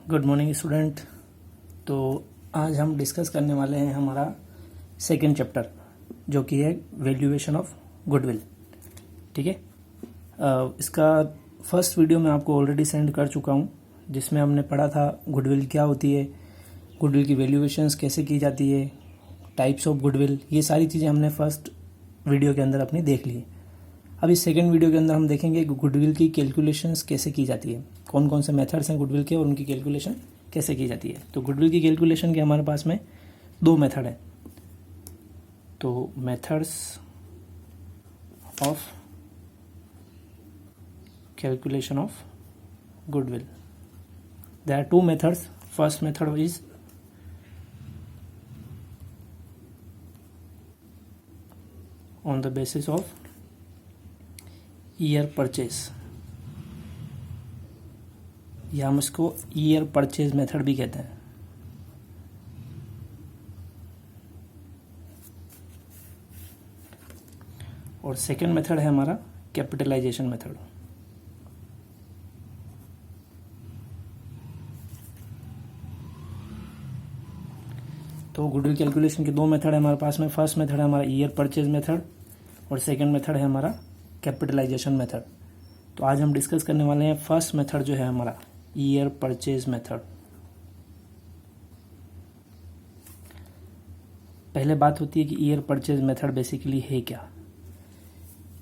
Good morning student. तो आज हम डिस्कस करने वाले हैं हमारा सेकेंड चैप्टर जो कि है वैल्यूएशन ऑफ गुडविल। ठीक है, इसका फर्स्ट वीडियो मैं आपको ऑलरेडी सेंड कर चुका हूँ जिसमें हमने पढ़ा था गुडविल क्या होती है, गुडविल की वैल्यूएशंस कैसे की जाती है, टाइप्स ऑफ गुडविल, ये सारी चीज़ें हमने फर्स्ट वीडियो के अंदर अपनी देख ली। अब इस सेकेंड वीडियो के अंदर हम देखेंगे गुडविल की कैलकुलेशंस कैसे की जाती है, कौन कौन से मेथड्स हैं गुडविल के और उनकी कैलकुलेशन कैसे की जाती है। तो गुडविल की कैलकुलेशन के हमारे पास में दो मेथड हैं। तो methods of calculation of goodwill, there are two methods. First method is on the basis of year purchase, या हम इसको ईयर परचेज मेथड भी कहते हैं। और सेकेंड मेथड है हमारा कैपिटलाइजेशन मेथड। तो गुडविल कैलकुलेशन के दो मेथड है हमारे पास में। फर्स्ट मेथड है हमारा ईयर परचेज मेथड और सेकेंड मेथड है हमारा कैपिटलाइजेशन मेथड। तो आज हम डिस्कस करने वाले हैं फर्स्ट मेथड जो है हमारा ईयर परचेज मेथड। पहले बात होती है कि ईयर परचेज मेथड बेसिकली है क्या।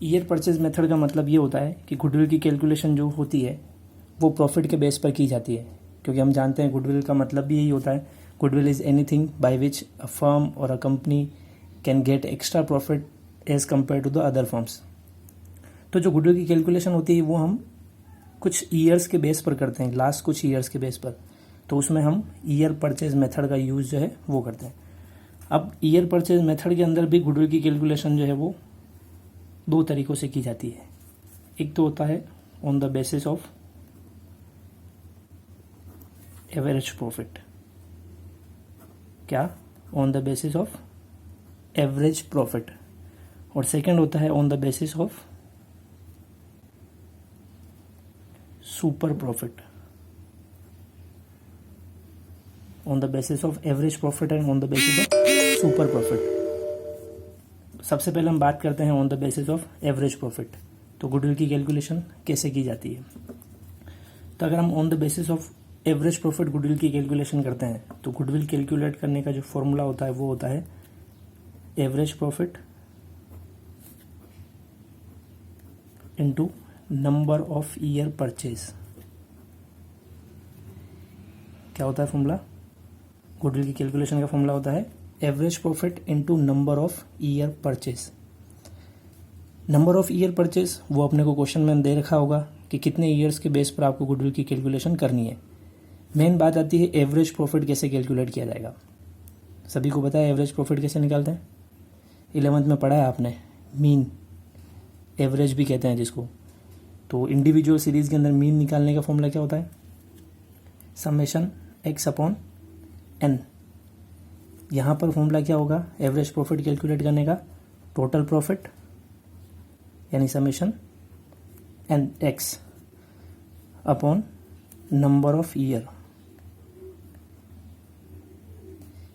ईयर परचेज मेथड का मतलब ये होता है कि गुडविल की कैलकुलेशन जो होती है वो प्रॉफिट के बेस पर की जाती है, क्योंकि हम जानते हैं गुडविल का मतलब भी यही होता है, goodwill is anything by which a firm और a company can get extra profit as compare to the other firms. तो जो गुडविल की कैलकुलेशन होती है वो हम कुछ ईयर्स के बेस पर करते हैं, लास्ट कुछ ईयर्स के बेस पर। तो उसमें हम ईयर परचेज मेथड का यूज़ जो है वो करते हैं। अब ईयर परचेज मेथड के अंदर भी गुडविल की कैलकुलेशन जो है वो दो तरीक़ों से की जाती है। एक तो होता है on the basis of average profit. क्या? On the basis of average profit. और सेकंड होता है on the basis of super profit. On the basis of average profit and on the basis of super profit. सबसे पहले हम बात करते हैं on the basis of average profit. तो गुडविल की कैलकुलेशन कैसे की जाती है। तो अगर हम on the basis of average profit goodwill की कैलकुलेशन करते हैं तो गुडविल कैलकुलेट करने का जो फॉर्मूला होता है वो होता है average profit into number of year purchase. क्या होता है फॉर्मूला? गुडविल की कैलकुलेशन का फॉर्मूला होता है average profit into number of year purchase. Number of year purchase वो अपने को क्वेश्चन में दे रखा होगा कि कितने ईयर्स के बेस पर आपको गुडविल की कैलकुलेशन करनी है। मेन बात आती है एवरेज प्रॉफिट कैसे कैलकुलेट किया जाएगा। सभी को पता है एवरेज प्रॉफिट कैसे निकालते हैं, 11th में पढ़ा है आपने, मीन एवरेज भी कहते हैं जिसको। तो इंडिविजुअल सीरीज के अंदर मीन निकालने का फॉर्मूला क्या होता है? Summation x upon n। यहाँ पर फॉर्मूला क्या होगा एवरेज प्रॉफिट कैलकुलेट करने का? टोटल प्रॉफिट यानी summation n x upon number of year.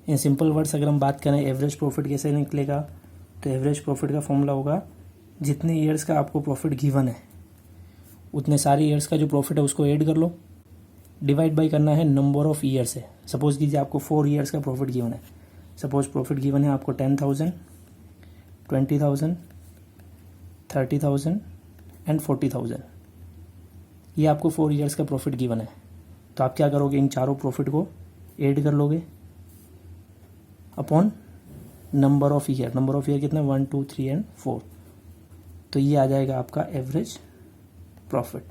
In simple words अगर हम बात करें एवरेज प्रॉफिट कैसे निकलेगा, तो एवरेज प्रॉफिट का फॉर्मूला होगा जितने ईयर्स का आपको प्रॉफिट गिवन है उतने सारे ईयर्स का जो प्रॉफिट है उसको ऐड कर लो, डिवाइड बाई करना है नंबर ऑफ ईयर से। सपोज कीजिए आपको 4 ईयर्स का प्रॉफिट गिवन है। सपोज प्रॉफिट गिवन है आपको 10,000, 20,000, 30,000 एंड 40,000। ये आपको 4 ईयर्स का प्रॉफिट गिवन है। तो आप क्या करोगे, इन चारों प्रॉफिट को ऐड कर लोगे upon number of year. Number of year कितना? 1, 2, 3 एंड 4। तो ये आ जाएगा आपका एवरेज प्रॉफिट।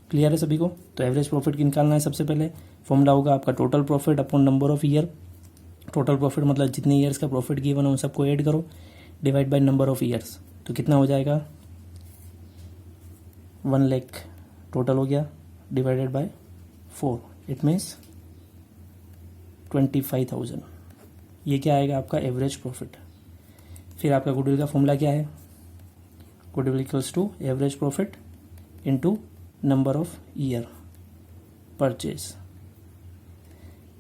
क्लियर है सभी को? तो एवरेज प्रॉफिट निकालना है सबसे पहले। फॉर्मूला होगा आपका total profit upon number of year. Total profit मतलब जितने ईयर्स का प्रॉफिट गिवन है उन सबको ऐड करो, divide by number of years. तो कितना हो जाएगा? 1 लाख टोटल हो गया, डिवाइडेड बाय 4, इट मीन्स 25,000। ये क्या आएगा आपका एवरेज प्रॉफिट। फिर आपका गुडविल का फॉर्मूला क्या है? Goodwill equals to average profit into number of year purchase.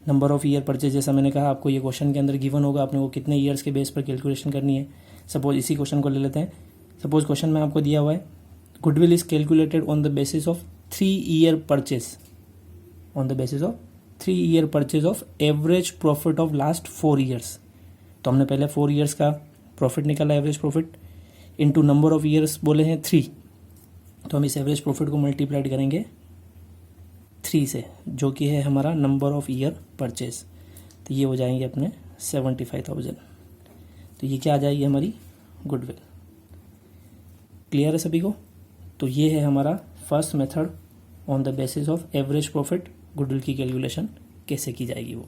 Number of year purchase, जैसा मैंने कहा आपको ये क्वेश्चन के अंदर गिवन होगा, आपने वो कितने ईयर्स के बेस पर कैलकुलेशन करनी है। सपोज इसी क्वेश्चन को ले लेते हैं। सपोज क्वेश्चन में आपको दिया हुआ है goodwill is calculated on the basis of 3 year purchase, on the basis of 3 year purchase of average profit of last 4 years. तो हमने पहले 4 ईयर्स का प्रॉफिट निकाला, average profit, into number of years बोले हैं 3, तो हम इस एवरेज प्रॉफिट को मल्टीप्लाइड करेंगे 3 से, जो कि है हमारा नंबर ऑफ ईयर परचेज। तो ये हो जाएंगे अपने 75,000। तो ये क्या आ जाएगी हमारी गुडविल। क्लियर है सभी को? तो ये है हमारा first method, on the basis of average profit goodwill की कैलकुलेशन कैसे की जाएगी वो।